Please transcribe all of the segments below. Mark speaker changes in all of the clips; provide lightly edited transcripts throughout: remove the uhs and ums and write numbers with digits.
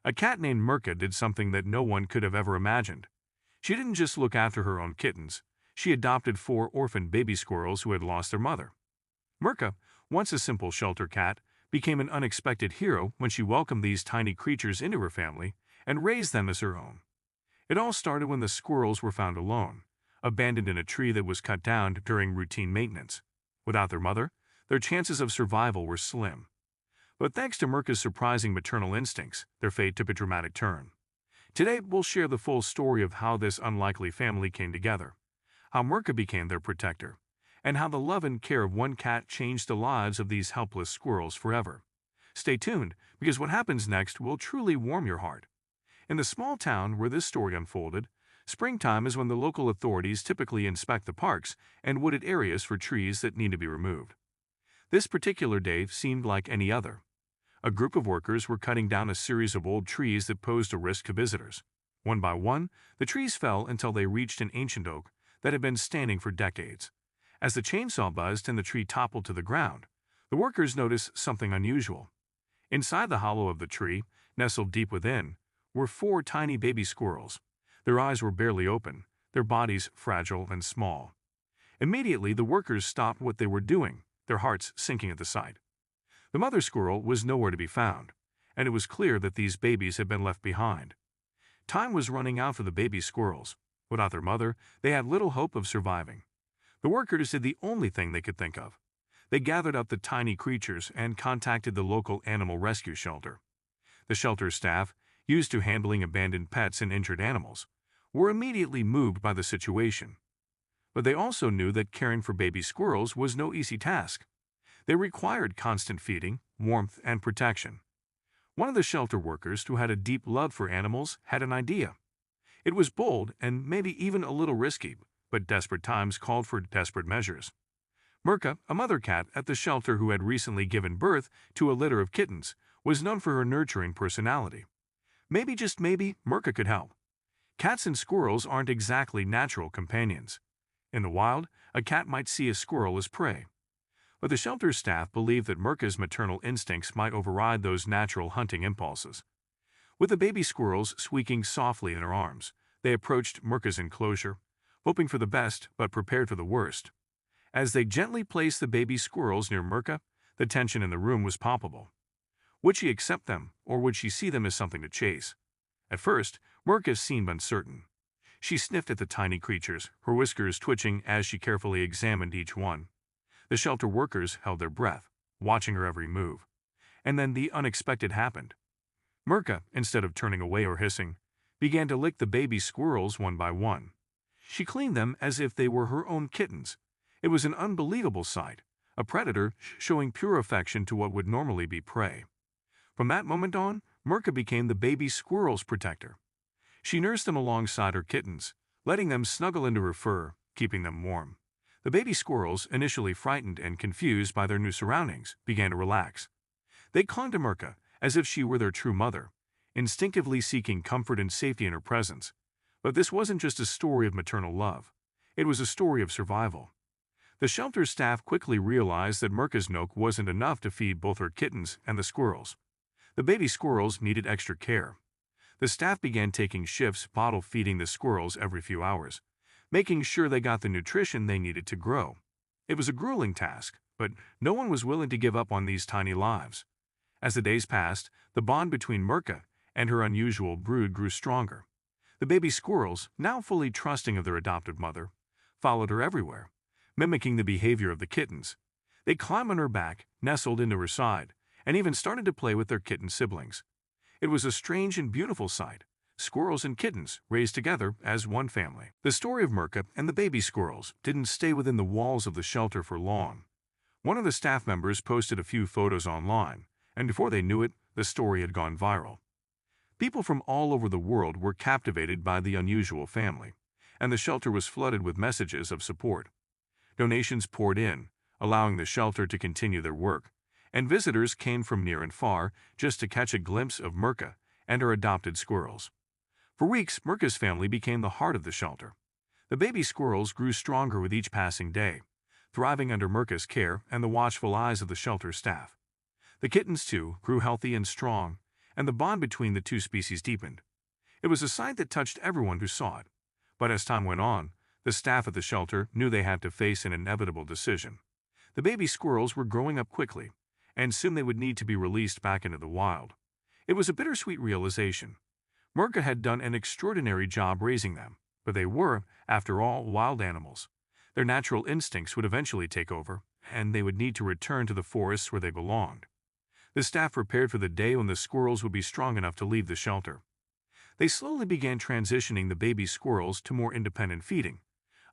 Speaker 1: A cat named Mirka did something that no one could have ever imagined. She didn't just look after her own kittens, she adopted 4 orphaned baby squirrels who had lost their mother. Mirka, once a simple shelter cat, became an unexpected hero when she welcomed these tiny creatures into her family and raised them as her own. It all started when the squirrels were found alone, abandoned in a tree that was cut down during routine maintenance. Without their mother, their chances of survival were slim. But thanks to Mirka's surprising maternal instincts, their fate took a dramatic turn. Today, we'll share the full story of how this unlikely family came together, how Mirka became their protector, and how the love and care of one cat changed the lives of these helpless squirrels forever. Stay tuned, because what happens next will truly warm your heart. In the small town where this story unfolded, springtime is when the local authorities typically inspect the parks and wooded areas for trees that need to be removed. This particular day seemed like any other. A group of workers were cutting down a series of old trees that posed a risk to visitors. One by one, the trees fell until they reached an ancient oak that had been standing for decades. As the chainsaw buzzed and the tree toppled to the ground, the workers noticed something unusual. Inside the hollow of the tree, nestled deep within, were 4 tiny baby squirrels. Their eyes were barely open, their bodies fragile and small. Immediately, the workers stopped what they were doing, their hearts sinking at the sight. The mother squirrel was nowhere to be found, and it was clear that these babies had been left behind. Time was running out for the baby squirrels. Without their mother, they had little hope of surviving. The workers did the only thing they could think of. They gathered up the tiny creatures and contacted the local animal rescue shelter. The shelter staff, used to handling abandoned pets and injured animals, were immediately moved by the situation. But they also knew that caring for baby squirrels was no easy task. They required constant feeding, warmth, and protection. One of the shelter workers, who had a deep love for animals, had an idea. It was bold and maybe even a little risky, but desperate times called for desperate measures. Mirka, a mother cat at the shelter who had recently given birth to a litter of kittens, was known for her nurturing personality. Maybe, just maybe, Mirka could help. Cats and squirrels aren't exactly natural companions. In the wild, a cat might see a squirrel as prey. But the shelter's staff believed that Mirka's maternal instincts might override those natural hunting impulses. With the baby squirrels squeaking softly in her arms, they approached Mirka's enclosure, hoping for the best but prepared for the worst. As they gently placed the baby squirrels near Mirka, the tension in the room was palpable. Would she accept them, or would she see them as something to chase? At first, Mirka seemed uncertain. She sniffed at the tiny creatures, her whiskers twitching as she carefully examined each one. The shelter workers held their breath, watching her every move. And then the unexpected happened. Mirka, instead of turning away or hissing, began to lick the baby squirrels one by one. She cleaned them as if they were her own kittens. It was an unbelievable sight, a predator showing pure affection to what would normally be prey. From that moment on, Mirka became the baby squirrel's protector. She nursed them alongside her kittens, letting them snuggle into her fur, keeping them warm. The baby squirrels, initially frightened and confused by their new surroundings, began to relax. They clung to Mirka as if she were their true mother, instinctively seeking comfort and safety in her presence. But this wasn't just a story of maternal love. It was a story of survival. The shelter staff quickly realized that Mirka's milk wasn't enough to feed both her kittens and the squirrels. The baby squirrels needed extra care. The staff began taking shifts bottle feeding the squirrels every few hours, making sure they got the nutrition they needed to grow. It was a grueling task, but no one was willing to give up on these tiny lives. As the days passed, the bond between Mirka and her unusual brood grew stronger. The baby squirrels, now fully trusting of their adopted mother, followed her everywhere, mimicking the behavior of the kittens. They climbed on her back, nestled into her side, and even started to play with their kitten siblings. It was a strange and beautiful sight, squirrels and kittens raised together as one family. The story of Mirka and the baby squirrels didn't stay within the walls of the shelter for long. One of the staff members posted a few photos online, and before they knew it, the story had gone viral. People from all over the world were captivated by the unusual family, and the shelter was flooded with messages of support. Donations poured in, allowing the shelter to continue their work, and visitors came from near and far just to catch a glimpse of Mirka and her adopted squirrels. For weeks, Mirka's family became the heart of the shelter. The baby squirrels grew stronger with each passing day, thriving under Mirka's care and the watchful eyes of the shelter staff. The kittens, too, grew healthy and strong, and the bond between the two species deepened. It was a sight that touched everyone who saw it. But as time went on, the staff at the shelter knew they had to face an inevitable decision. The baby squirrels were growing up quickly, and soon they would need to be released back into the wild. It was a bittersweet realization. Mirka had done an extraordinary job raising them, but they were, after all, wild animals. Their natural instincts would eventually take over, and they would need to return to the forests where they belonged. The staff prepared for the day when the squirrels would be strong enough to leave the shelter. They slowly began transitioning the baby squirrels to more independent feeding,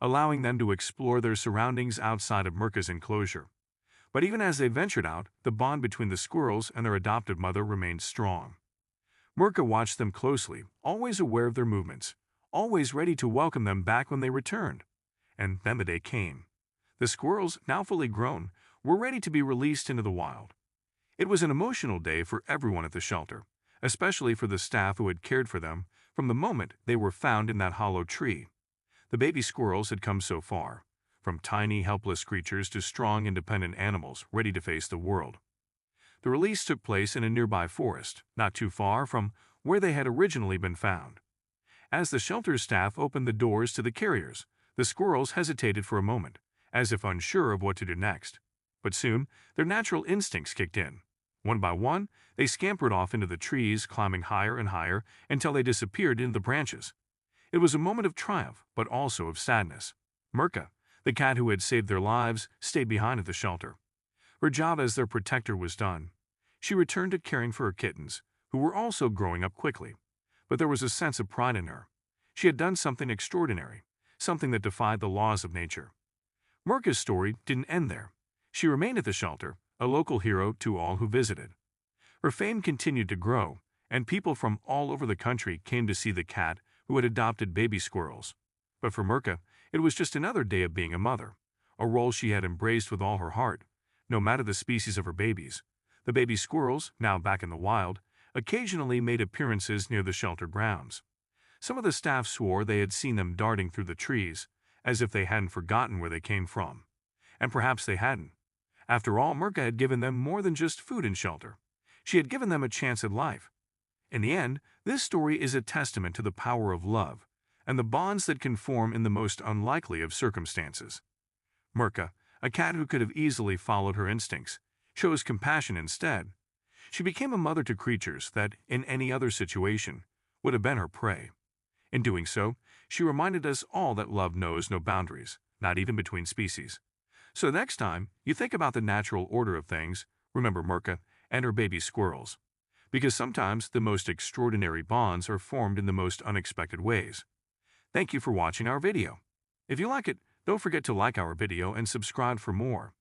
Speaker 1: allowing them to explore their surroundings outside of Mirka's enclosure. But even as they ventured out, the bond between the squirrels and their adopted mother remained strong. Mirka watched them closely, always aware of their movements, always ready to welcome them back when they returned. And then the day came. The squirrels, now fully grown, were ready to be released into the wild. It was an emotional day for everyone at the shelter, especially for the staff who had cared for them from the moment they were found in that hollow tree. The baby squirrels had come so far, from tiny, helpless creatures to strong, independent animals ready to face the world. The release took place in a nearby forest, not too far from where they had originally been found. As the shelter's staff opened the doors to the carriers, the squirrels hesitated for a moment, as if unsure of what to do next. But soon, their natural instincts kicked in. One by one, they scampered off into the trees, climbing higher and higher until they disappeared into the branches. It was a moment of triumph, but also of sadness. Mirka, the cat who had saved their lives, stayed behind at the shelter. Her job as their protector was done. She returned to caring for her kittens, who were also growing up quickly. But there was a sense of pride in her. She had done something extraordinary, something that defied the laws of nature. Mirka's story didn't end there. She remained at the shelter, a local hero to all who visited. Her fame continued to grow, and people from all over the country came to see the cat who had adopted baby squirrels. But for Mirka, it was just another day of being a mother, a role she had embraced with all her heart. No matter the species of her babies, the baby squirrels, now back in the wild, occasionally made appearances near the shelter grounds. Some of the staff swore they had seen them darting through the trees, as if they hadn't forgotten where they came from. And perhaps they hadn't. After all, Mirka had given them more than just food and shelter. She had given them a chance at life. In the end, this story is a testament to the power of love and the bonds that can form in the most unlikely of circumstances. Mirka, a cat who could have easily followed her instincts, chose compassion instead. She became a mother to creatures that, in any other situation, would have been her prey. In doing so, she reminded us all that love knows no boundaries, not even between species. So next time you think about the natural order of things, remember Mirka and her baby squirrels. Because sometimes the most extraordinary bonds are formed in the most unexpected ways. Thank you for watching our video. If you like it, don't forget to like our video and subscribe for more.